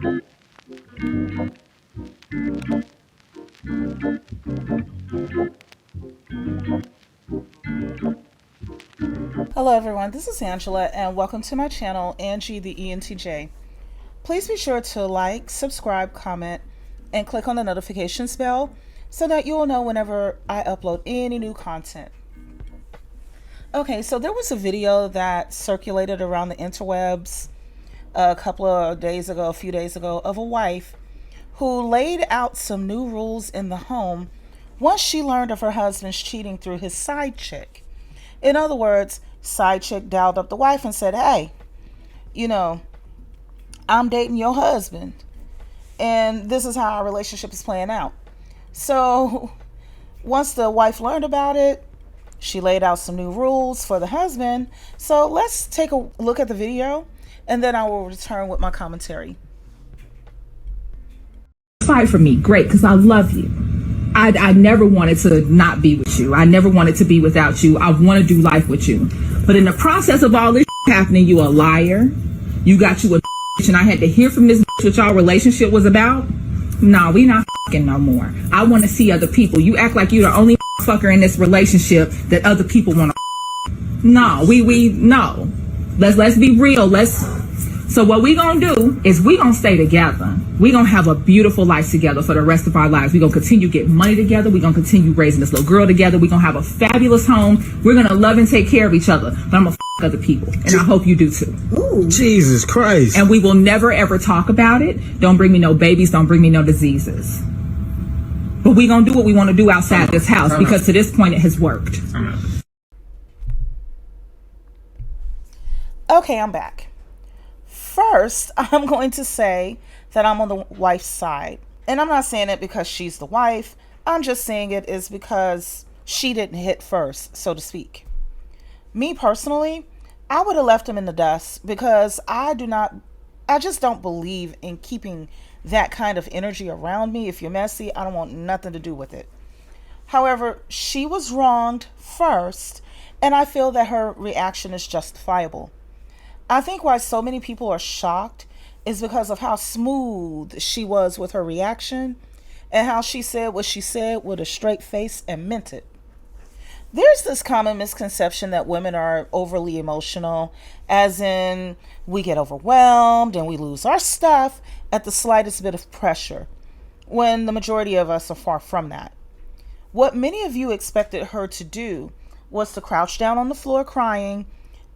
Hello everyone, this is Angela and welcome to my channel, Angie the ENTJ. Please be sure to like, subscribe, comment, and click on the notifications bell so that you will know whenever I upload any new content. Okay, so there was a video that circulated around the interwebs a few days ago, of a wife who laid out some new rules in the home once she learned of her husband's cheating through his side chick. In other words, side chick dialed up the wife and said, hey, I'm dating your husband and this is how our relationship is playing out. So once the wife learned about it, she laid out some new rules for the husband. So let's take a look at the video and then I will return with my commentary. Fight for me, great, because I love you. I never wanted to not be with you. I never wanted to be without you. I want to do life with you. But in the process of all this happening, you a liar. You got you a and I had to hear from this what y'all relationship was about. No, we not no more. I want to see other people. You act like you're the only fucker in this relationship that other people want to. No, no. Let's be real. So what we gonna do is we gonna stay together. We gonna have a beautiful life together for the rest of our lives. We gonna continue getting money together. We gonna continue raising this little girl together. We gonna have a fabulous home. We're gonna love and take care of each other. But I'm gonna other people, and I hope you do too. Ooh. Jesus Christ! And we will never ever talk about it. Don't bring me no babies. Don't bring me no diseases. But we gonna do what we want to do outside this house because to this point it has worked. Okay, I'm back. First, I'm going to say that I'm on the wife's side. And I'm not saying it because she's the wife. I'm just saying it is because she didn't hit first, so to speak. Me personally, I would have left him in the dust because I just don't believe in keeping that kind of energy around me. If you're messy, I don't want nothing to do with it. However, she was wronged first, and I feel that her reaction is justifiable. I think why so many people are shocked is because of how smooth she was with her reaction and how she said what she said with a straight face and meant it. There's this common misconception that women are overly emotional, as in we get overwhelmed and we lose our stuff at the slightest bit of pressure, when the majority of us are far from that. What many of you expected her to do was to crouch down on the floor crying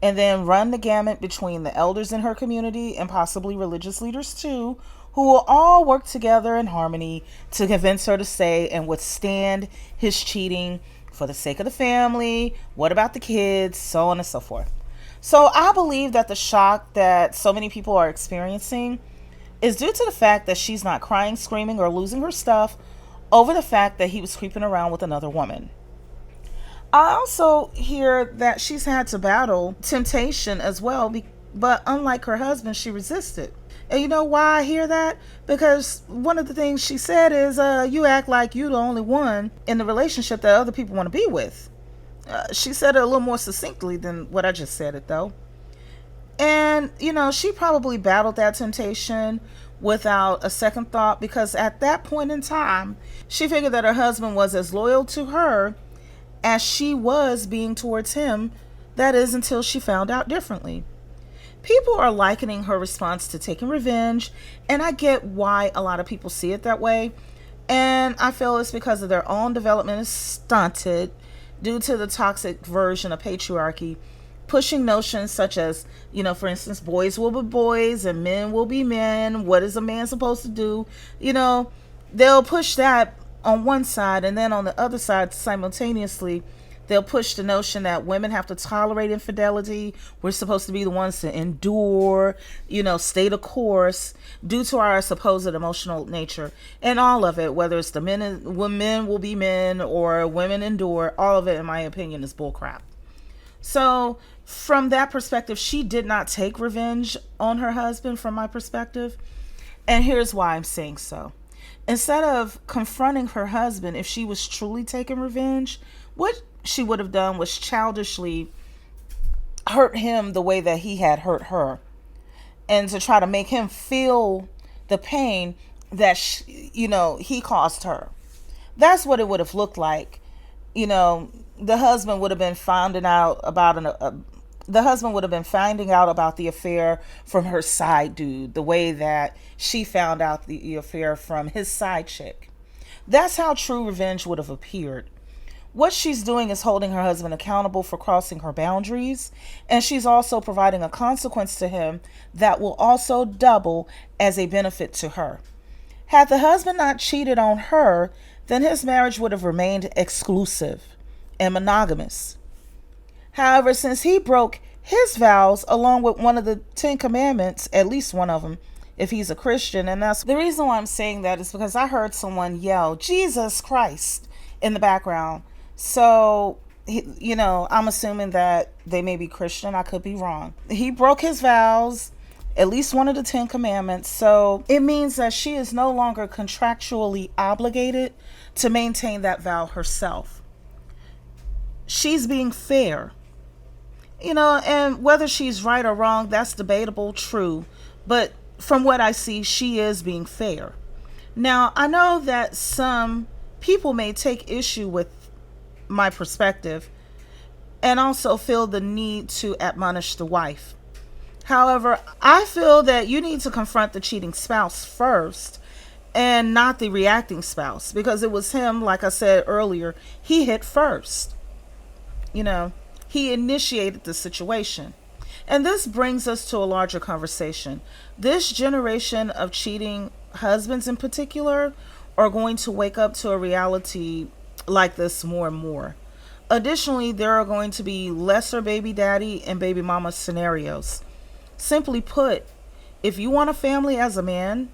and then run the gamut between the elders in her community and possibly religious leaders too, who will all work together in harmony to convince her to stay and withstand his cheating for the sake of the family. What about the kids? So on and so forth. So I believe that the shock that so many people are experiencing is due to the fact that she's not crying, screaming, or losing her stuff over the fact that he was creeping around with another woman. I also hear that she's had to battle temptation as well, but unlike her husband, she resisted. And you know why I hear that? Because one of the things she said is, you act like you're the only one in the relationship that other people want to be with. She said it a little more succinctly than what I just said it, though. And, she probably battled that temptation without a second thought, because at that point in time, she figured that her husband was as loyal to her as she was being towards him. That is, until she found out differently. People are likening her response to taking revenge, and I get why a lot of people see it that way. And I feel it's because of their own development is stunted due to the toxic version of patriarchy, pushing notions such as, for instance, boys will be boys and men will be men. What is a man supposed to do? They'll push that on one side, and then on the other side simultaneously they'll push the notion that women have to tolerate infidelity. We're supposed to be the ones to endure, stay the course due to our supposed emotional nature. And all of it, whether it's the men will be men or women endure, all of it, in my opinion, is bullcrap. So from that perspective, she did not take revenge on her husband, from my perspective. And here's why I'm saying so. Instead of confronting her husband, if she was truly taking revenge, what she would have done was childishly hurt him the way that he had hurt her, and to try to make him feel the pain that he caused her. That's what it would have looked like. The husband would have been finding out about the husband would have been finding out about the affair from her side dude, the way that she found out the affair from his side chick. That's how true revenge would have appeared. What she's doing is holding her husband accountable for crossing her boundaries, and she's also providing a consequence to him that will also double as a benefit to her. Had the husband not cheated on her, then his marriage would have remained exclusive and monogamous. However, since he broke his vows along with one of the 10 commandments, at least one of them, if he's a Christian, and that's the reason why I'm saying that is because I heard someone yell, Jesus Christ, in the background. So, I'm assuming that they may be Christian. I could be wrong. He broke his vows, at least one of the 10 commandments. So it means that she is no longer contractually obligated to maintain that vow herself. She's being fair. And whether she's right or wrong, that's debatable, true. But from what I see, she is being fair. Now, I know that some people may take issue with my perspective and also feel the need to admonish the wife. However, I feel that you need to confront the cheating spouse first and not the reacting spouse, because it was him, like I said earlier, he hit first. He initiated the situation. And this brings us to a larger conversation. This generation of cheating husbands in particular are going to wake up to a reality like this more and more. Additionally, there are going to be lesser baby daddy and baby mama scenarios. Simply put, if you want a family as a man,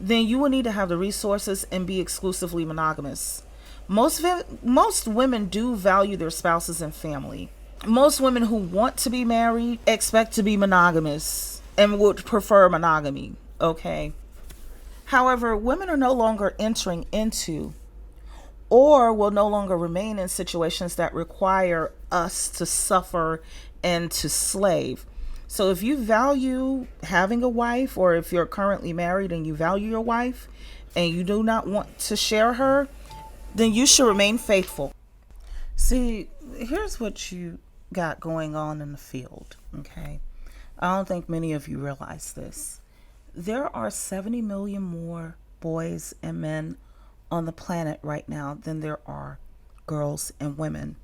then you will need to have the resources and be exclusively monogamous. Most women do value their spouses and family. Most women who want to be married expect to be monogamous and would prefer monogamy, okay? However, women are no longer entering into or will no longer remain in situations that require us to suffer and to slave. So if you value having a wife, or if you're currently married and you value your wife and you do not want to share her, then you should remain faithful. See, here's what you got going on in the field, okay? I don't think many of you realize this. There are 70 million more boys and men on the planet right now than there are girls and women.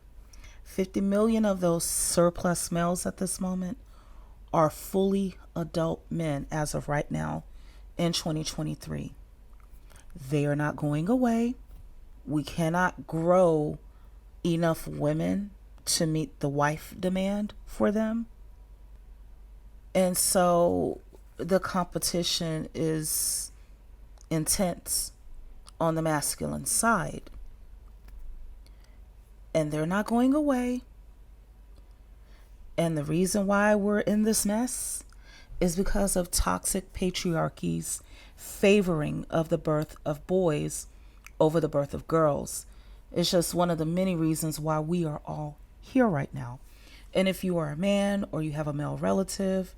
50 million of those surplus males at this moment are fully adult men as of right now in 2023. They are not going away. We cannot grow enough women to meet the wife demand for them. And so the competition is intense on the masculine side. And they're not going away. And the reason why we're in this mess is because of toxic patriarchy's favoring of the birth of boys over the birth of girls. It's just one of the many reasons why we are all here right now. And if you are a man or you have a male relative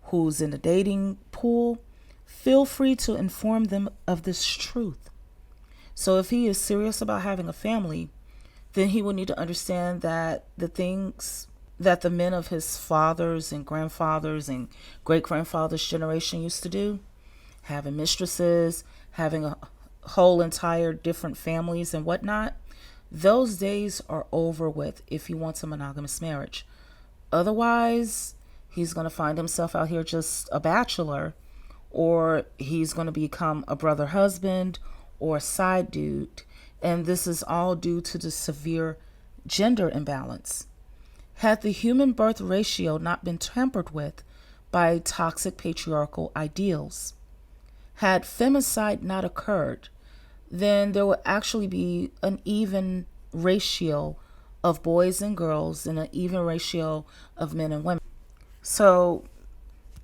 who's in the dating pool, feel free to inform them of this truth. So if he is serious about having a family, then he will need to understand that the things that the men of his fathers and grandfathers and great-grandfathers' generation used to do, having mistresses, having a whole entire different families and whatnot, those days are over with if he wants a monogamous marriage. Otherwise, he's going to find himself out here just a bachelor, or he's going to become a brother husband or a side dude. And this is all due to the severe gender imbalance. Had the human birth ratio not been tampered with by toxic patriarchal ideals, had femicide not occurred, then there would actually be an even ratio of boys and girls and an even ratio of men and women. So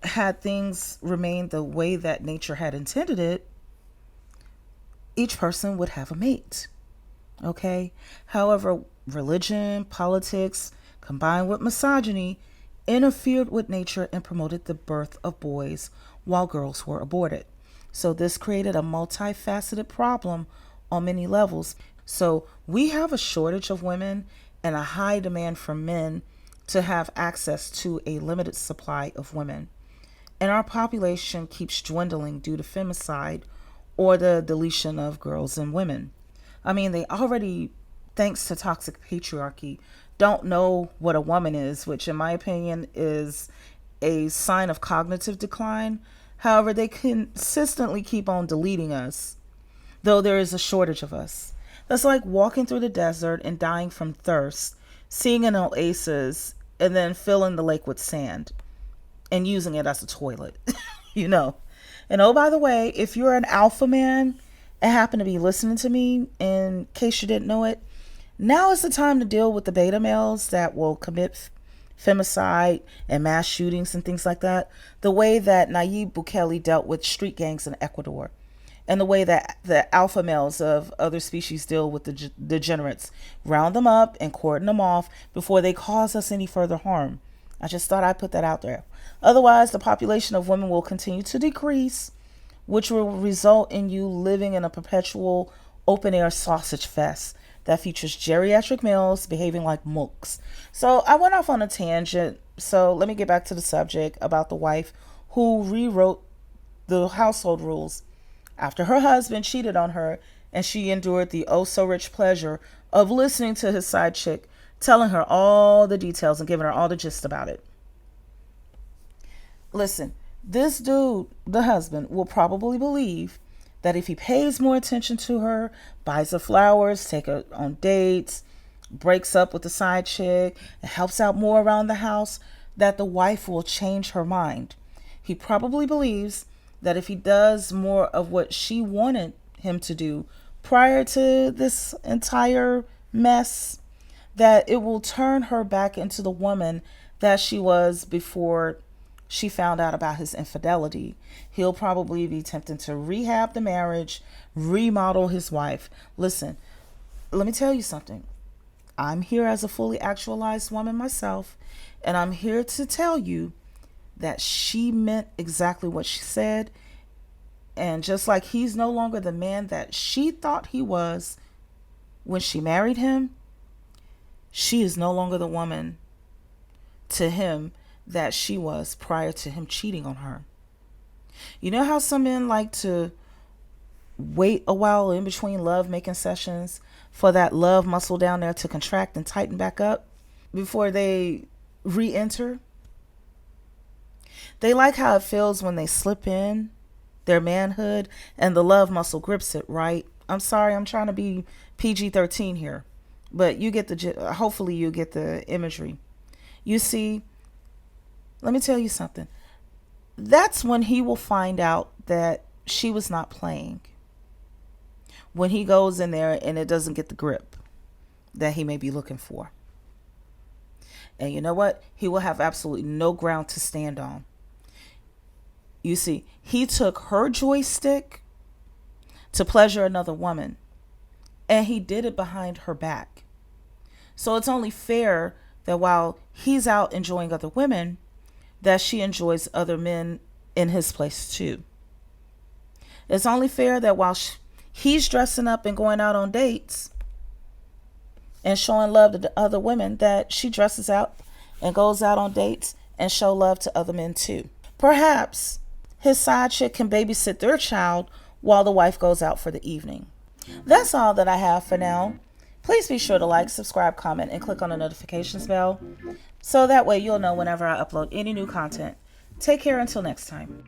had things remained the way that nature had intended it, each person would have a mate. Okay? However, religion, politics, combined with misogyny, interfered with nature and promoted the birth of boys while girls were aborted. So this created a multifaceted problem on many levels. So we have a shortage of women and a high demand for men to have access to a limited supply of women. And our population keeps dwindling due to femicide or the deletion of girls and women. I mean, they already, thanks to toxic patriarchy, don't know what a woman is, which in my opinion is a sign of cognitive decline. However, they consistently keep on deleting us, though there is a shortage of us. That's like walking through the desert and dying from thirst, seeing an oasis, and then filling the lake with sand and using it as a toilet, you know. And oh, by the way, if you're an alpha man and happen to be listening to me, in case you didn't know it, now is the time to deal with the beta males that will commit femicide and mass shootings and things like that, the way that Nayib Bukele dealt with street gangs in Ecuador, and the way that the alpha males of other species deal with the degenerates. Round them up and cordon them off before they cause us any further harm. I just thought I'd put that out there. Otherwise, the population of women will continue to decrease, which will result in you living in a perpetual open-air sausage fest that features geriatric males behaving like mooks. So I went off on a tangent. So let me get back to the subject about the wife who rewrote the household rules after her husband cheated on her, and she endured the oh-so-rich pleasure of listening to his side chick telling her all the details and giving her all the gist about it. Listen, this dude, the husband, will probably believe that if he pays more attention to her, buys her flowers, take her on dates, breaks up with the side chick, and helps out more around the house, that the wife will change her mind. He probably believes that if he does more of what she wanted him to do prior to this entire mess, that it will turn her back into the woman that she was before she found out about his infidelity. He'll probably be tempted to rehab the marriage, remodel his wife. Listen, let me tell you something. I'm here as a fully actualized woman myself, and I'm here to tell you that she meant exactly what she said. And just like he's no longer the man that she thought he was when she married him, she is no longer the woman to him that she was prior to him cheating on her. You know how some men like to wait a while in between love making sessions for that love muscle down there to contract and tighten back up before they re-enter? They like how it feels when they slip in their manhood and the love muscle grips it, right? I'm sorry, I'm trying to be PG-13 here, but you get the, hopefully you get the imagery. You see, let me tell you something. That's when he will find out that she was not playing. When he goes in there and it doesn't get the grip that he may be looking for. And you know what? He will have absolutely no ground to stand on. You see, he took her joystick to pleasure another woman, and he did it behind her back. So it's only fair that while he's out enjoying other women, that she enjoys other men in his place too. It's only fair that while he's dressing up and going out on dates and showing love to the other women, that she dresses out and goes out on dates and show love to other men too. Perhaps his side chick can babysit their child while the wife goes out for the evening. That's all that I have for now. Please be sure to like, subscribe, comment, and click on the notifications bell so that way you'll know whenever I upload any new content. Take care until next time.